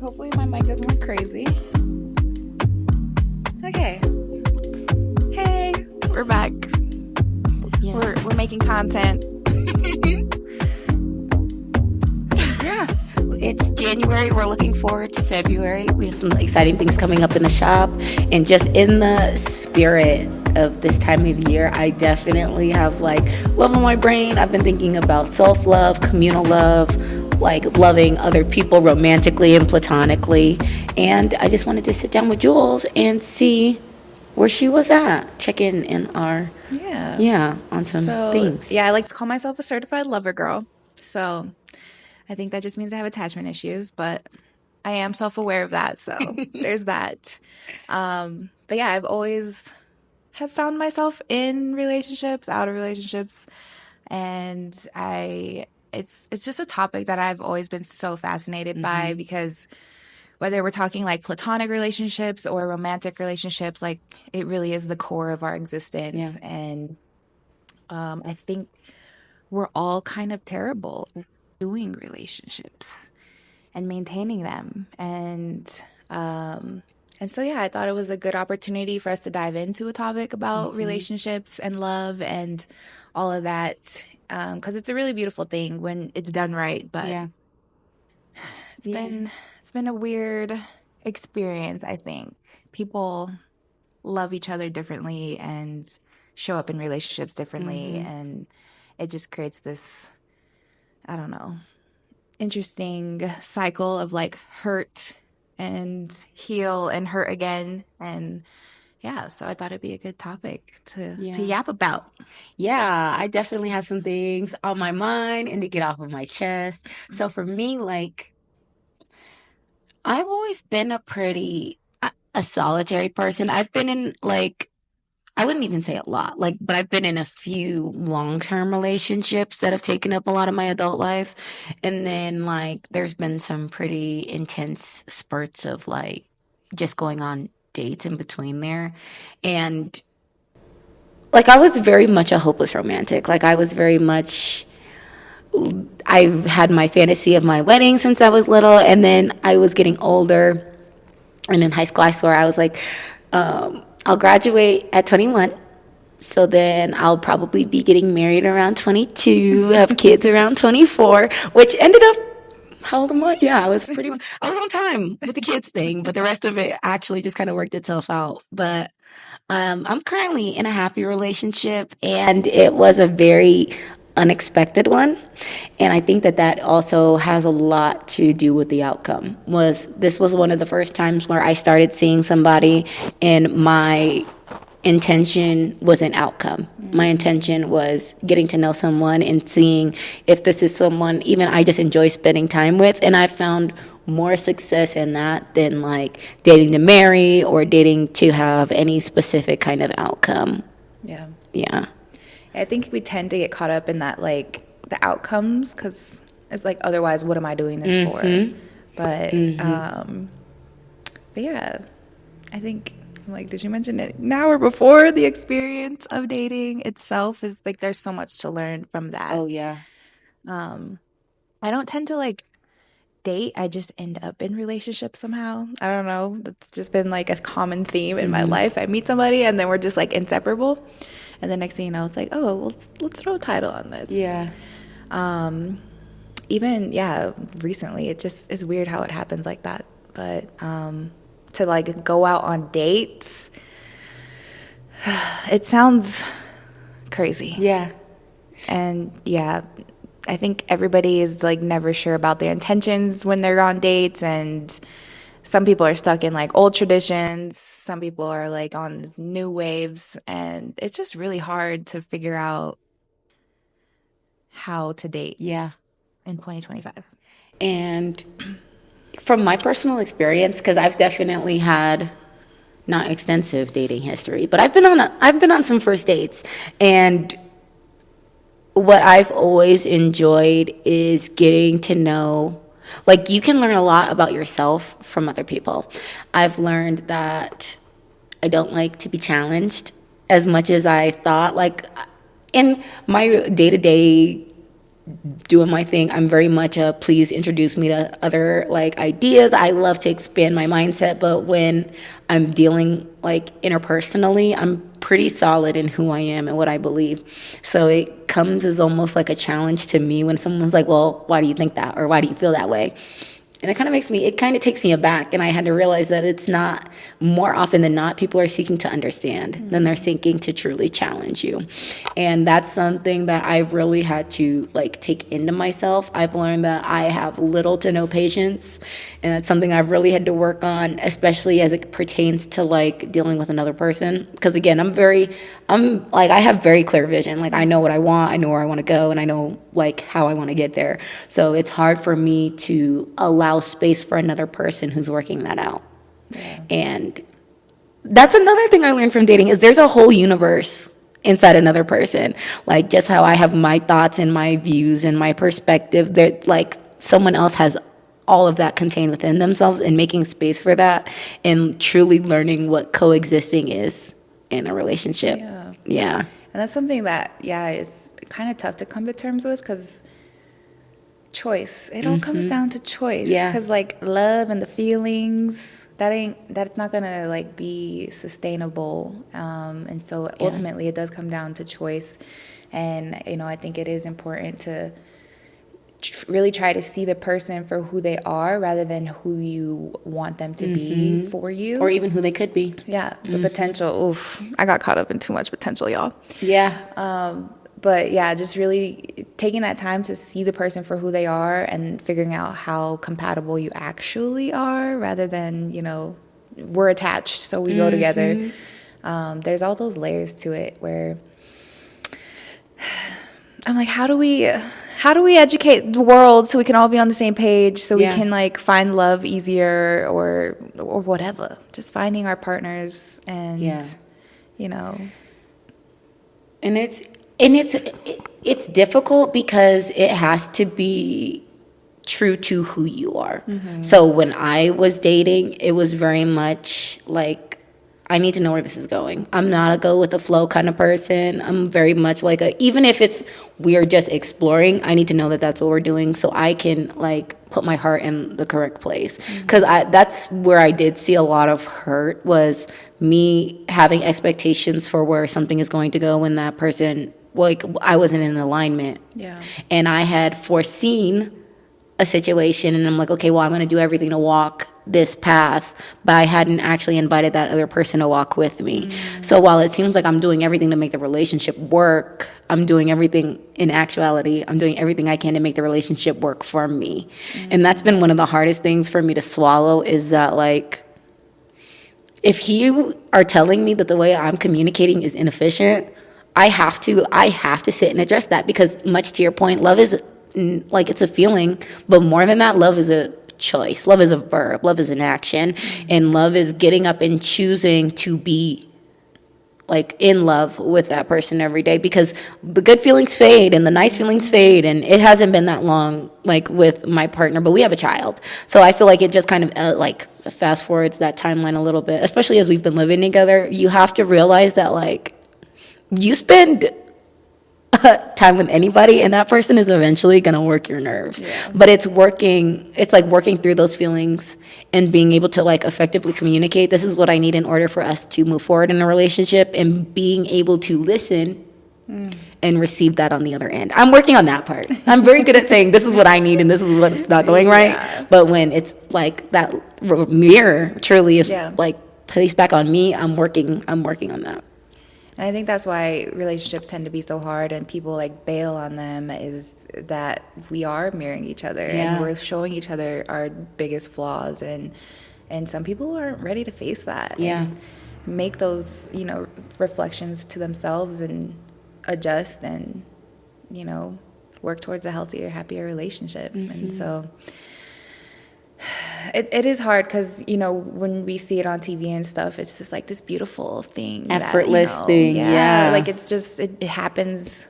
Hopefully my mic doesn't look crazy. Okay. Hey, we're back. Yeah. We're making content. Yeah. It's January. We're looking forward to February. We have some exciting things coming up in the shop. And just in the spirit of this time of year, I definitely have like love on my brain. I've been thinking about self-love, communal love, like loving other people romantically and platonically. And I just wanted to sit down with Jules and see where she was at. Check in our, on some things. I like to call myself a certified lover girl. So I think that just means I have attachment issues, but I am self-aware of that. So there's that. But yeah, I've always have found myself in relationships, out of relationships, and it's just a topic that I've always been so fascinated by because whether we're talking like platonic relationships or romantic relationships, like it really is the core of our existence. Yeah. And I think we're all kind of terrible at doing relationships and maintaining them. And so yeah, I thought it was a good opportunity for us to dive into a topic about relationships and love and all of that. Because it's a really beautiful thing when it's done right. But Yeah. it's been a weird experience, I think. People love each other differently and show up in relationships differently, and it just creates this, I don't know, interesting cycle of like hurt and heal and hurt again. And yeah, so I thought it'd be a good topic to yap about. Yeah, I definitely have some things on my mind and to get off of my chest. So for me, like, I've always been a solitary person. I've been in like, I wouldn't even say a lot, like, but I've been in a few long-term relationships that have taken up a lot of my adult life. And then like, there's been some pretty intense spurts of like just going on dates in between there. And like, I was very much a hopeless romantic. Like, I had my fantasy of my wedding since I was little, and then I was getting older. And in high school, I swear I was like, I'll graduate at 21. So then I'll probably be getting married around 22, have kids around 24, which ended up, how old am I? Yeah, I was on time with the kids thing, but the rest of it actually just kind of worked itself out. But I'm currently in a happy relationship, and it was a very unexpected one. And I think that also has a lot to do with the outcome. This was one of the first times where I started seeing somebody, and my intention was an outcome. My intention was getting to know someone and seeing if this is someone even I just enjoy spending time with. And I found more success in that than like dating to marry or dating to have any specific kind of outcome. Yeah. Yeah. I think we tend to get caught up in that, like the outcomes, because it's like, otherwise, what am I doing this for? But yeah, I think, like, did you mention it now or before? The experience of dating itself is like, there's so much to learn from that. Oh, yeah. I don't tend to like date. I just end up in relationships somehow. I don't know. That's just been like a common theme in my life. I meet somebody and then we're just like inseparable. And the next thing you know, it's like, oh, well, let's throw a title on this. Yeah. Even, recently, it just is weird how it happens like that. But to like go out on dates, it sounds crazy. Yeah. And yeah, I think everybody is like never sure about their intentions when they're on dates, and some people are stuck in like old traditions, some people are like on new waves, and it's just really hard to figure out how to date Yeah. in 2025. And from my personal experience, because I've definitely had not extensive dating history, but I've been on some first dates, and what I've always enjoyed is getting to know, like, you can learn a lot about yourself from other people. I've learned that I don't like to be challenged as much as I thought. Like, in my day-to-day doing my thing. I'm very much a please introduce me to other like ideas. I love to expand my mindset, but when I'm dealing like interpersonally, I'm pretty solid in who I am and what I believe. So it comes as almost like a challenge to me when someone's like, well, why do you think that? Or why do you feel that way? And it kind of takes me aback. And I had to realize that it's not, more often than not, people are seeking to understand than they're seeking to truly challenge you. And that's something that I've really had to like take into myself. I've learned that I have little to no patience. And that's something I've really had to work on, especially as it pertains to like dealing with another person. Because again, I have very clear vision. Like I know what I want, I know where I want to go, and I know like how I want to get there. So it's hard for me to allow space for another person who's working that out. Yeah. And that's another thing I learned from dating is there's a whole universe inside another person. Like just how I have my thoughts and my views and my perspective, that like someone else has all of that contained within themselves, and making space for that and truly learning what coexisting is in a relationship. Yeah. Yeah. And that's something that, yeah, it's kind of tough to come to terms with because choice. It all comes down to choice. Yeah. Because, like, love and the feelings, that's not going to, like, be sustainable. And so ultimately it does come down to choice. And, you know, I think it is important to really try to see the person for who they are rather than who you want them to be for you. Or even who they could be. Yeah, the potential. Oof, I got caught up in too much potential, y'all. Yeah. But yeah, just really taking that time to see the person for who they are and figuring out how compatible you actually are rather than, you know, we're attached, so we go together. There's all those layers to it where I'm like, how do we educate the world so we can all be on the same page, so we can like find love easier or whatever. Just finding our partners and you know. And it's difficult because it has to be true to who you are. So when I was dating, it was very much like, I need to know where this is going. I'm not a go with the flow kind of person. I'm very much like even if we're just exploring, I need to know that that's what we're doing so I can like put my heart in the correct place. Because that's where I did see a lot of hurt, was me having expectations for where something is going to go when that person, like I wasn't in alignment. Yeah. And I had foreseen a situation and I'm like, okay, well, I'm going to do everything to walk this path, but I hadn't actually invited that other person to walk with me. So while it seems like I'm doing everything to make the relationship work, I'm doing everything, in actuality, I'm doing everything I can to make the relationship work for me. And that's been one of the hardest things for me to swallow, is that like, if you are telling me that the way I'm communicating is inefficient, I have to sit and address that, because much to your point, love is like, it's a feeling, but more than that, love is a choice. Love is a verb. Love is an action. And love is getting up and choosing to be like in love with that person every day, because the good feelings fade and the nice feelings fade. And it hasn't been that long, like with my partner, but we have a child. So I feel like it just kind of like fast forwards that timeline a little bit, especially as we've been living together. You have to realize that like, you spend time with anybody and that person is eventually going to work your nerves. But it's like working through those feelings and being able to like effectively communicate, this is what I need in order for us to move forward in a relationship, and being able to listen and receive that on the other end. I'm working on that part. I'm very good at saying this is what I need and this is what's not going right. But when it's like that mirror truly is like placed back on me, I'm working on that. And I think that's why relationships tend to be so hard and people like bail on them, is that we are mirroring each other and we're showing each other our biggest flaws, and some people aren't ready to face that. And make those, you know, reflections to themselves and adjust and, you know, work towards a healthier, happier relationship. And so it is hard because, you know, when we see it on TV and stuff, it's just like this beautiful thing, effortless that, you know, thing. Like it's just it happens,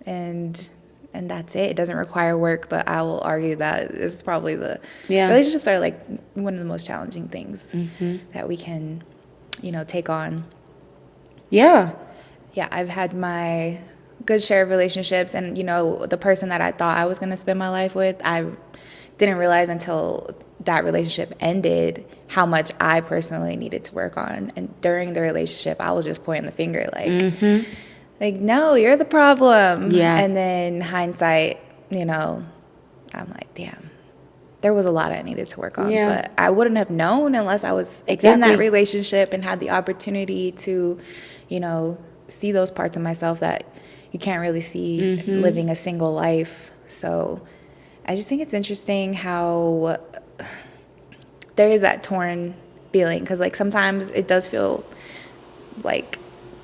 and that's it. It doesn't require work, but I will argue that it's probably relationships are like one of the most challenging things that we can, you know, take on. Yeah, I've had my good share of relationships, and the person that I thought I was going to spend my life with, I didn't realize until that relationship ended how much I personally needed to work on. And during the relationship, I was just pointing the finger like no, you're the problem. Yeah. And then hindsight, I'm like, damn, there was a lot I needed to work on. Yeah. But I wouldn't have known unless I was in Exactly. that relationship and had the opportunity to, see those parts of myself that you can't really see living a single life. So I just think it's interesting how there is that torn feeling, because like sometimes it does feel like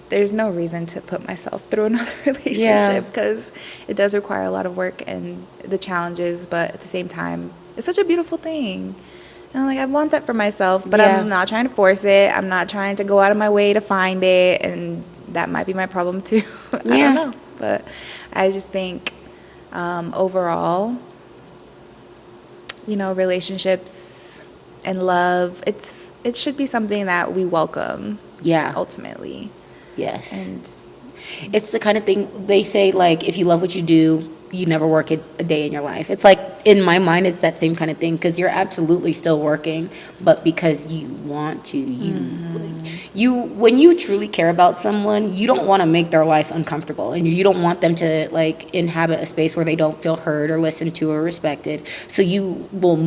there's no reason to put myself through another relationship, because it does require a lot of work and the challenges, but at the same time it's such a beautiful thing, and like I want that for myself, but I'm not trying to force it. I'm not trying to go out of my way to find it, and that might be my problem too. I don't know, but I just think overall, relationships and love, it should be something that we welcome. Ultimately. Yes. And it's the kind of thing they say, like, if you love what you do, you never work a day in your life. It's like, in my mind, it's that same kind of thing, because you're absolutely still working, but because you want to, you when you truly care about someone, you don't want to make their life uncomfortable, and you don't want them to like inhabit a space where they don't feel heard or listened to or respected. So you will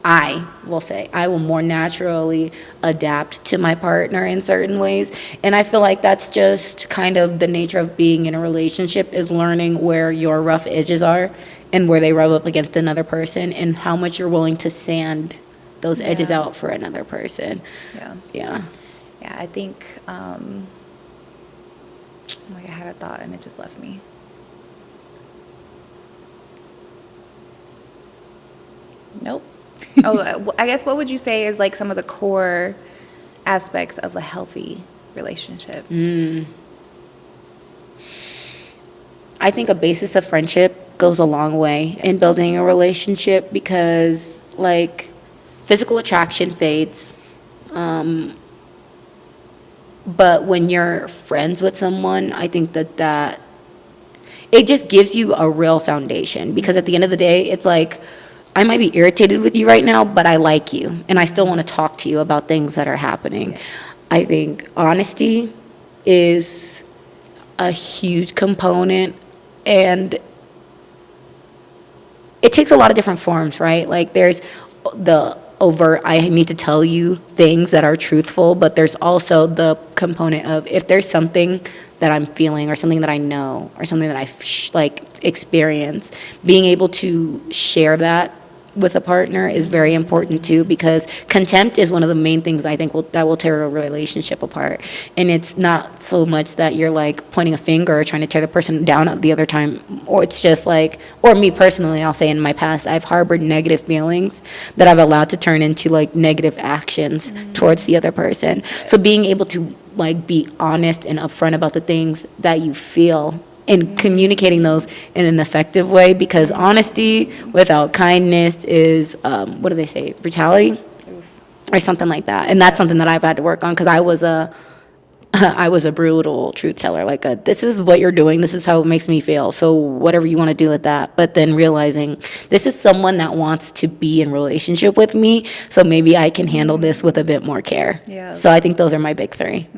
I will say, I will more naturally adapt to my partner in certain ways. And I feel like that's just kind of the nature of being in a relationship, is learning where your rough edges are and where they rub up against another person, and how much you're willing to sand those edges out for another person. Yeah, I think, like I had a thought and it just left me. Nope. I guess what would you say is like some of the core aspects of a healthy relationship? I think a basis of friendship goes a long way in building a relationship, because like physical attraction fades. But when you're friends with someone, I think that it just gives you a real foundation, because at the end of the day, it's like, I might be irritated with you right now, but I like you, and I still want to talk to you about things that are happening. I think honesty is a huge component, and it takes a lot of different forms, right? Like, there's the overt, I need to tell you things that are truthful, but there's also the component of, if there's something that I'm feeling, or something that I know, or something that I've experienced, being able to share that with a partner is very important too, because contempt is one of the main things I think that will tear a relationship apart. And it's not so much that you're like pointing a finger or trying to tear the person down at the other time, or it's just like, or me personally, I'll say in my past, I've harbored negative feelings that I've allowed to turn into like negative actions towards the other person. So being able to like be honest and upfront about the things that you feel, and communicating those in an effective way, because honesty without kindness is, what do they say, brutality or something like that. And that's something that I've had to work on, because I was a brutal truth teller, like this is what you're doing, this is how it makes me feel, so whatever you want to do with that. But then realizing this is someone that wants to be in relationship with me, so maybe I can handle this with a bit more care. So I think those are my big three.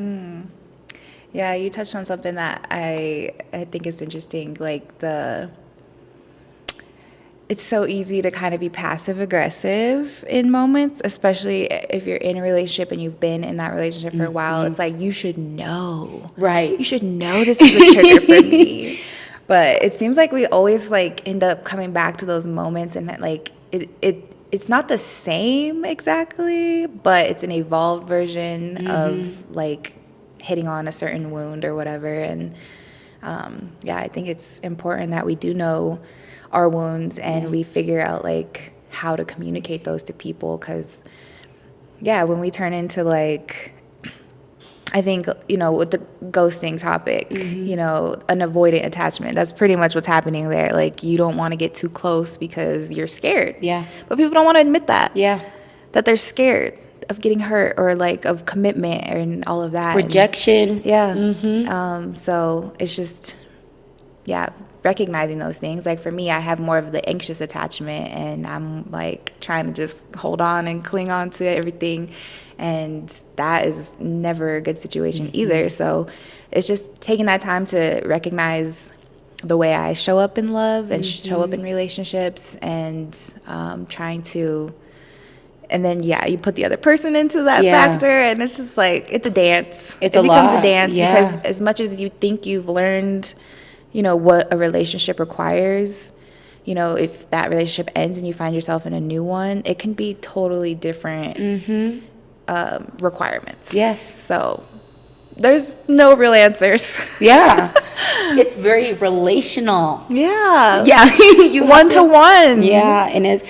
Yeah, you touched on something that I think is interesting, like it's so easy to kind of be passive aggressive in moments, especially if you're in a relationship and you've been in that relationship for a while. It's like, you should know. Right. You should know this is a trigger for me. But it seems like we always like end up coming back to those moments, and that like it's not the same exactly, but it's an evolved version of like hitting on a certain wound or whatever. And I think it's important that we do know our wounds, and we figure out like how to communicate those to people, because when we turn into like, I think, with the ghosting topic, an avoidant attachment, that's pretty much what's happening there. Like, you don't want to get too close because you're scared. But people don't want to admit that that they're scared of getting hurt, or like of commitment and all of that, rejection. So it's just yeah, recognizing those things. Like for me, I have more of the anxious attachment, and I'm like trying to just hold on and cling on to everything, and that is never a good situation either. So it's just taking that time to recognize the way I show up in love and show up in relationships, and trying to, and then yeah, you put the other person into that Yeah. factor, and it's just like it's a dance. It's It a becomes a lot. dance because Yeah. as much as you think you've learned, what a relationship requires, if that relationship ends and you find yourself in a new one, it can be totally different requirements. Yes. So there's no real answers. Yeah. It's very relational. Yeah. Yeah. You have One to one. Yeah, and it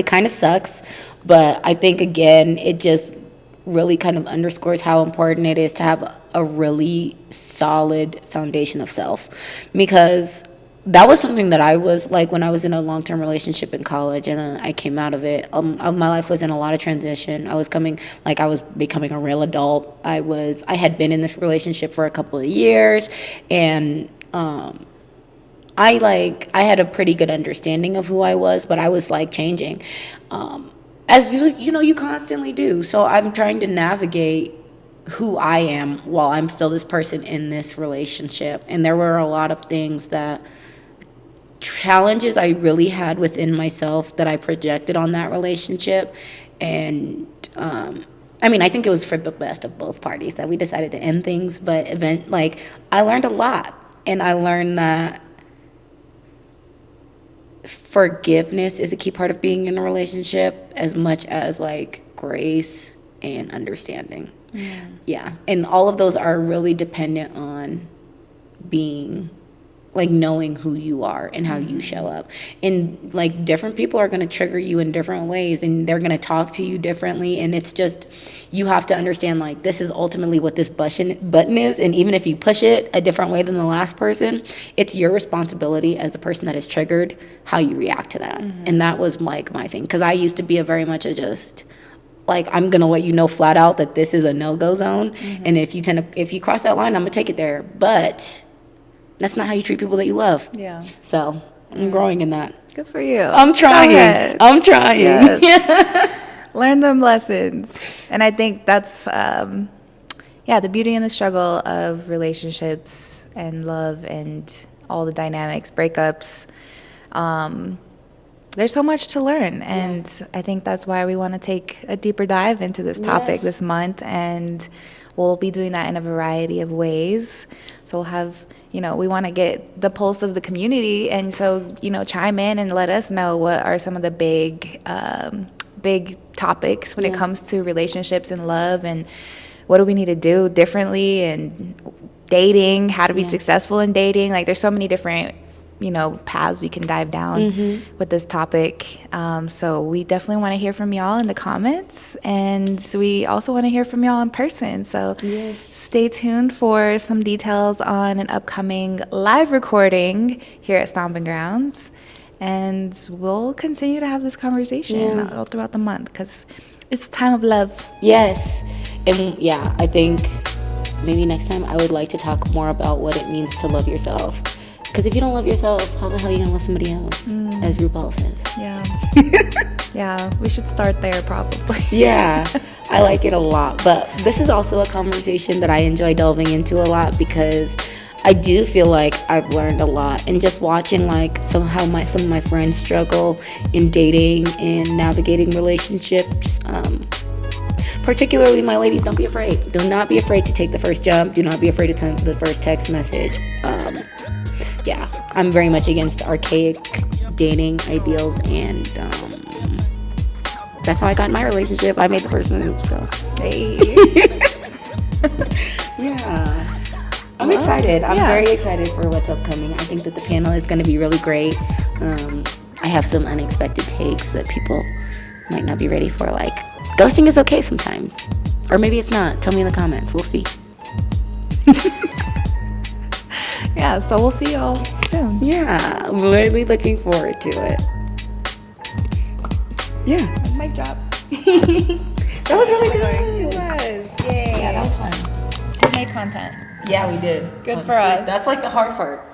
kind of sucks, but I think again, it just really kind of underscores how important it is to have a really solid foundation of self, because that was something that I was like when I was in a long-term relationship in college, and then I came out of it. My life was in a lot of transition. I was becoming a real adult. I had been in this relationship for a couple of years, and I had a pretty good understanding of who I was, but I was like changing, as you constantly do. So I'm trying to navigate who I am while I'm still this person in this relationship, and there were a lot of things that challenges I really had within myself that I projected on that relationship. And I mean, I think it was for the best of both parties that we decided to end things, but I learned a lot, and I learned that forgiveness is a key part of being in a relationship as much as like grace and understanding. Yeah, and all of those are really dependent on being like knowing who you are and how you show up. And like different people are going to trigger you in different ways, and they're going to talk to you differently, and it's just you have to understand like this is ultimately what this button is, and even if you push it a different way than the last person, it's your responsibility as the person that is triggered how you react to that. And that was like my thing, because I used to be a very much a just like I'm gonna let you know flat out that this is a no-go zone, and if you cross that line, I'm gonna take it there. But that's not how you treat people that you love. Yeah. So I'm growing in that. Good for you. I'm trying. Yes. Learn them lessons. And I think that's, the beauty and the struggle of relationships and love and all the dynamics, breakups. There's so much to learn. And I think that's why we want to take a deeper dive into this topic this month. And we'll be doing that in a variety of ways. So we'll have, we want to get the pulse of the community. And so, chime in and let us know what are some of the big topics when it comes to relationships and love, and what do we need to do differently, and dating, how to be successful in dating. Like there's so many different paths we can dive down with this topic. So we definitely want to hear from y'all in the comments, and we also want to hear from y'all in person. So stay tuned for some details on an upcoming live recording here at Stomping Grounds, and we'll continue to have this conversation all throughout the month because it's a time of love. Yes. And I think maybe next time I would like to talk more about what it means to love yourself. Because if you don't love yourself, how the hell are you going to love somebody else? As RuPaul says. Yeah. Yeah, we should start there probably. Yeah, I like it a lot. But this is also a conversation that I enjoy delving into a lot, because I do feel like I've learned a lot. And just watching like some of my friends struggle in dating and navigating relationships. Particularly my ladies, don't be afraid. Do not be afraid to take the first jump. Do not be afraid to send the first text message. I'm very much against archaic dating ideals, and that's how I got in my relationship. I made the first move, so. Hey. I'm excited. I'm very excited for what's upcoming. I think that the panel is going to be really great. I have some unexpected takes that people might not be ready for, like ghosting is okay sometimes, or maybe it's not. Tell me in the comments. We'll see. Yeah, so we'll see y'all soon. Yeah, I'm really looking forward to it. Yeah. Mic drop. That was really good. It was. Yay. Yeah, that was fun. We made content. Yeah, we did. Good for us. That's like the hard part.